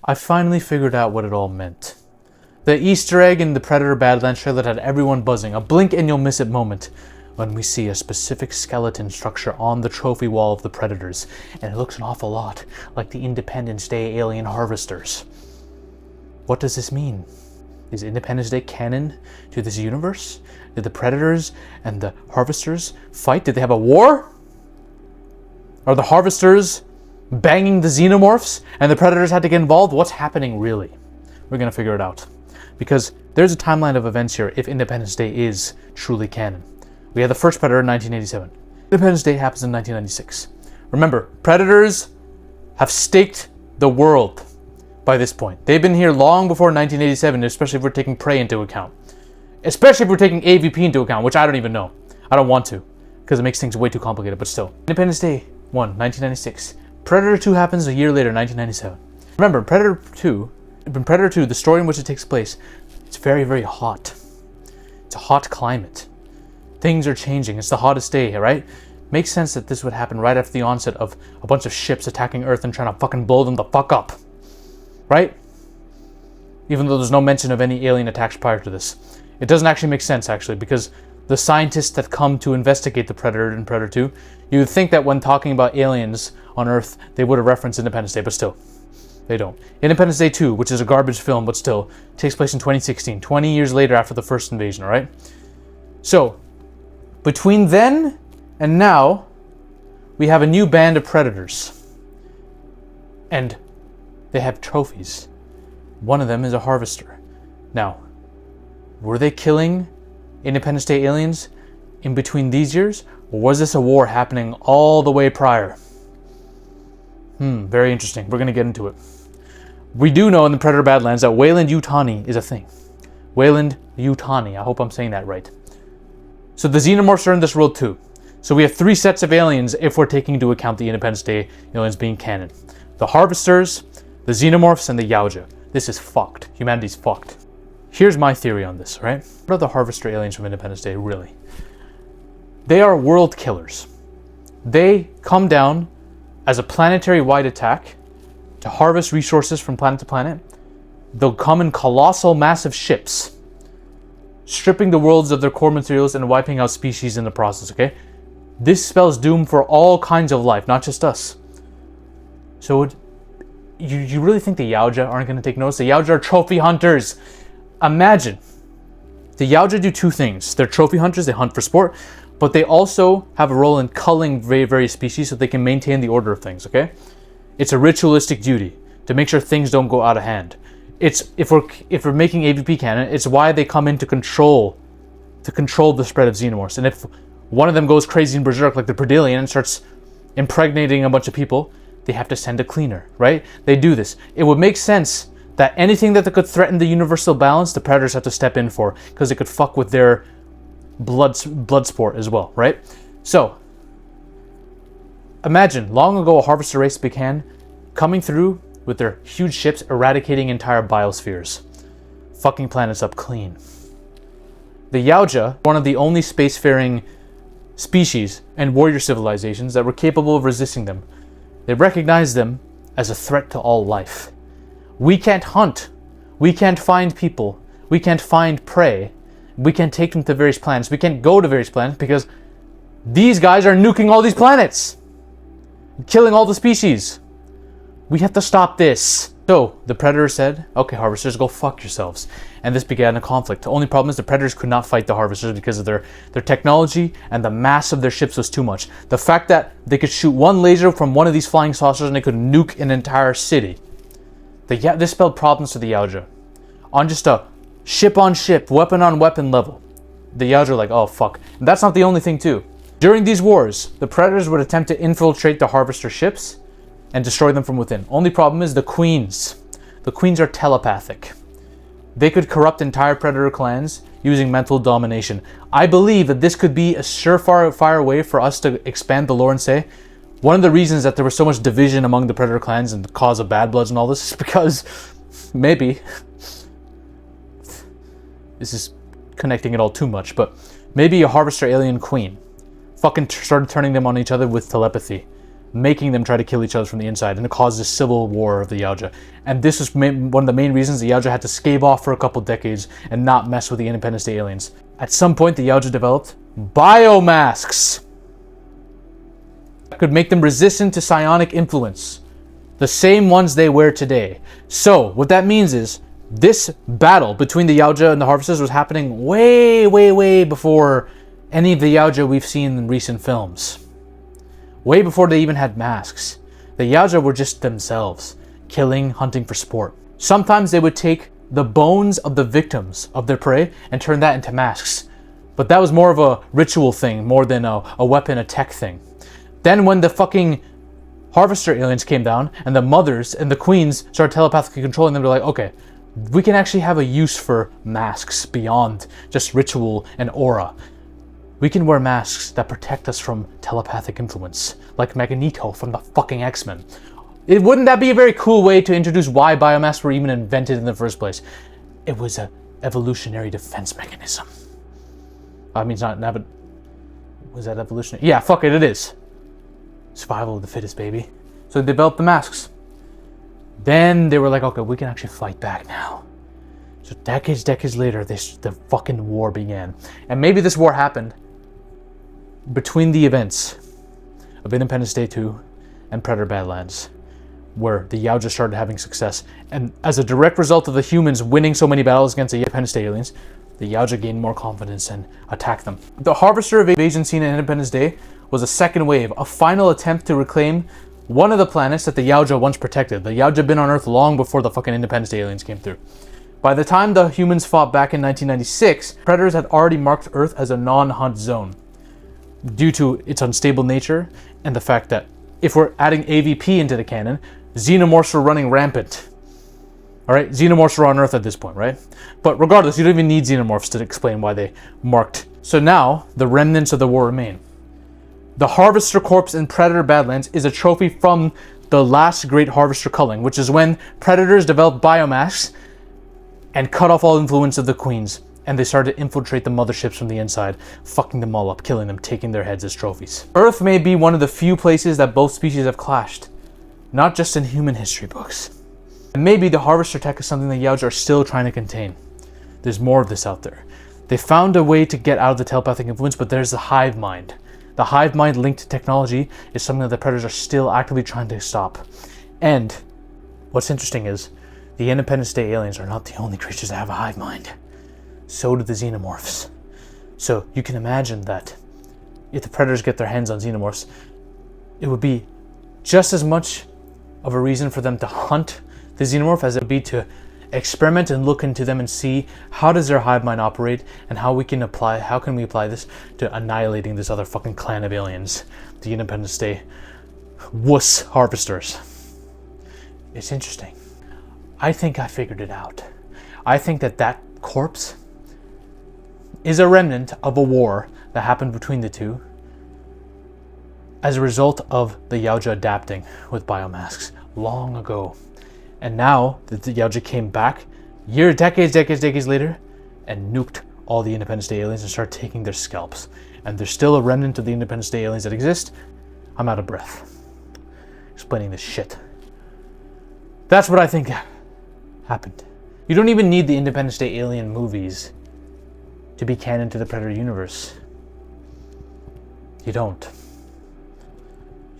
I finally figured out what it all meant. The Easter egg in the Predator Badlands trailer that had everyone buzzing. A blink and you'll miss it moment when we see a specific skeleton structure on the trophy wall of the Predators. And it looks an awful lot like the Independence Day alien harvesters. What does this mean? Is Independence Day canon to this universe? Did the Predators and the harvesters fight? Did they have a war? Are the harvesters banging the xenomorphs and the Predators had to get involved? What's happening really? We're gonna figure it out. Because there's a timeline of events here if Independence Day is truly canon. We had the first Predator in 1987. Independence Day happens in 1996. Remember, Predators have staked the world by this point. They've been here long before 1987, especially if we're taking Prey into account. Especially if we're taking AVP into account, which I don't even know. I don't want to, because it makes things way too complicated, but still. Independence Day 1, 1996. Predator 2 happens a year later, 1997. Remember, in Predator 2, the story in which it takes place, it's very, very hot. It's a hot climate. Things are changing. It's the hottest day, right? Makes sense that this would happen right after the onset of a bunch of ships attacking Earth and trying to fucking blow them the fuck up. Right? Even though there's no mention of any alien attacks prior to this. It doesn't actually make sense, actually, because the scientists that come to investigate the Predator in Predator 2, you would think that when talking about aliens on Earth, they would have referenced Independence Day, but still, they don't. Independence Day 2, which is a garbage film, but still, takes place in 2016, 20 years later after the first invasion, alright? So, between then and now, we have a new band of Predators. And they have trophies. One of them is a harvester. Now, were they killing Independence Day aliens in between these years? Or was this a war happening all the way prior? Very interesting. We're going to get into it. We do know in the Predator Badlands that Weyland-Yutani is a thing. Weyland-Yutani. I hope I'm saying that right. So the xenomorphs are in this world too. So we have 3 sets of aliens if we're taking into account the Independence Day aliens being canon. The harvesters, the xenomorphs, and the Yaoja. This is fucked. Humanity's fucked. Here's my theory on this, right? What are the harvester aliens from Independence Day really? They are world killers. They come down as a planetary-wide attack to harvest resources from planet to planet. They'll come in colossal, massive ships, stripping the worlds of their core materials and wiping out species in the process, okay? This spells doom for all kinds of life, not just us. So you really think the Yaoja aren't going to take notice? The Yaoja are trophy hunters. Imagine. The Yaoja do 2 things. They're trophy hunters, they hunt for sport, but they also have a role in culling various species so they can maintain the order of things, okay? It's a ritualistic duty to make sure things don't go out of hand. It's if we're making AVP canon, it's why they come in to control the spread of xenomorphs. And if one of them goes crazy and berserk like the Predillion and starts impregnating a bunch of people, they have to send a cleaner, right? They do this. It would make sense that anything that could threaten the universal balance, the Predators have to step in for, because it could fuck with their blood sport as well, right? So, imagine, long ago a harvester race began, coming through with their huge ships, eradicating entire biospheres. Fucking planets up clean. The Yaoja, one of the only spacefaring species and warrior civilizations that were capable of resisting them. They recognized them as a threat to all life. We can't hunt. We can't find people. We can't find prey. We can't take them to various planets. We can't go to various planets because these guys are nuking all these planets, killing all the species. We have to stop this. So the Predator said, okay, harvesters, go fuck yourselves. And this began a conflict. The only problem is the Predators could not fight the harvesters because of their technology, and the mass of their ships was too much. The fact that they could shoot one laser from one of these flying saucers and they could nuke an entire city. This spelled problems to the Yaoja. On just a ship-on-ship, weapon-on-weapon level. The Yaoja are like, oh fuck. And that's not the only thing too. During these wars, the Predators would attempt to infiltrate the harvester ships and destroy them from within. Only problem is the Queens. The Queens are telepathic. They could corrupt entire Predator clans using mental domination. I believe that this could be a surefire way for us to expand the lore and say, one of the reasons that there was so much division among the Predator clans and the cause of bad bloods and all this is because maybe, this is connecting it all too much, but maybe a harvester alien queen fucking started turning them on each other with telepathy. making them try to kill each other from the inside, and it caused the civil war of the Yaoja. And this was one of the main reasons the Yaoja had to scave off for a couple decades and not mess with the Independence Day aliens. At some point, the Yaoja developed biomasks that could make them resistant to psionic influence, the same ones they wear today. So what that means is this battle between the Yaoja and the Harvesters was happening way before any of the Yaoja we've seen in recent films. Way before they even had masks. The Yaoja were just themselves, killing, hunting for sport. Sometimes they would take the bones of the victims of their prey and turn that into masks. But that was more of a ritual thing, more than a weapon, a tech thing. Then when the fucking Harvester aliens came down, and the mothers and the queens started telepathically controlling them, they're like, okay, we can actually have a use for masks beyond just ritual and aura. We can wear masks that protect us from telepathic influence, like Magneto from the fucking X-Men. Wouldn't that be a very cool way to introduce why biomasks were even invented in the first place? It was an evolutionary defense mechanism. I mean, it's not, but was that evolutionary? Yeah, fuck it, it is. Survival of the fittest, baby. So they developed the masks. Then they were like, okay, we can actually fight back now. So decades later, the fucking war began. And maybe this war happened between the events of Independence Day 2 and Predator Badlands, where the Yaoja started having success. And as a direct result of the humans winning so many battles against the Independence Day aliens, the Yaoja gained more confidence and attacked them. The Harvester invasion scene in Independence Day was a second wave, a final attempt to reclaim one of the planets that the Yaoja once protected. The Yaoja had been on Earth long before the fucking Independence Day aliens came through. By the time the humans fought back in 1996, Predators had already marked Earth as a non-hunt zone due to its unstable nature and the fact that if we're adding AVP into the canon, xenomorphs were running rampant. Alright, xenomorphs are on Earth at this point, right? But regardless, you don't even need xenomorphs to explain why they marked. So now, the remnants of the war remain. The Harvester Corpse in Predator Badlands is a trophy from the last great Harvester culling, which is when Predators developed biomasks and cut off all influence of the queens, and they started to infiltrate the motherships from the inside, fucking them all up, killing them, taking their heads as trophies. Earth may be one of the few places that both species have clashed, not just in human history books. And maybe the Harvester tech is something the Yaoja are still trying to contain. There's more of this out there. They found a way to get out of the telepathic influence, but there's the hive mind. The hive mind linked to technology is something that the Predators are still actively trying to stop. And what's interesting is the Independence Day aliens are not the only creatures that have a hive mind. So do the xenomorphs. So you can imagine that if the Predators get their hands on xenomorphs, it would be just as much of a reason for them to hunt the xenomorph as it would be to experiment and look into them and see how does their hive mind operate and how can we apply this to annihilating this other fucking clan of aliens, the Independence Day wuss harvesters. It's interesting. I think I figured it out. I think that corpse is a remnant of a war that happened between the two as a result of the Yaoja adapting with biomasks long ago. And now the Yaoja came back decades later and nuked all the Independence Day aliens and started taking their scalps. And there's still a remnant of the Independence Day aliens that exist. I'm out of breath explaining this shit. That's what I think happened. You don't even need the Independence Day alien movies to be canon to the Predator universe. You don't.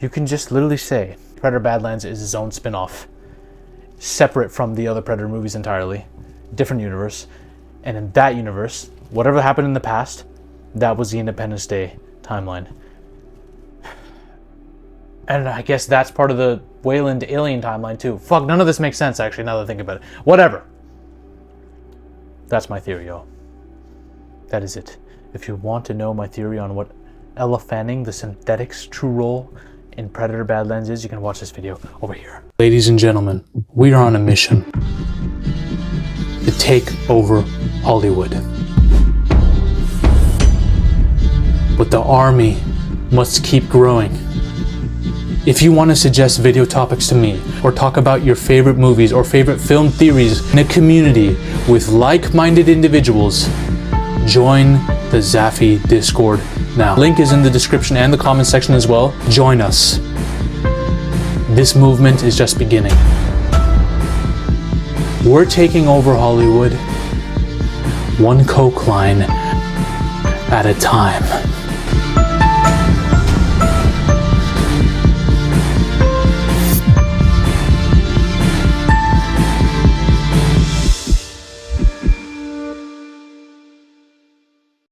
You can just literally say Predator Badlands is its own spin-off, separate from the other Predator movies entirely, different universe, and in that universe, whatever happened in the past, that was the Independence Day timeline. And I guess that's part of the Wayland alien timeline too. Fuck, none of this makes sense actually now that I think about it. Whatever. That's my theory, y'all. That is it. If you want to know my theory on what Ella Fanning, the synthetic's true role in Predator Badlands is, you can watch this video over here. Ladies and gentlemen, we are on a mission to take over Hollywood. But the army must keep growing. If you want to suggest video topics to me, or talk about your favorite movies or favorite film theories in a community with like-minded individuals, join the Zafy Discord now. Link is in the description and the comment section as well. Join us. This movement is just beginning. We're taking over Hollywood, one coke line at a time.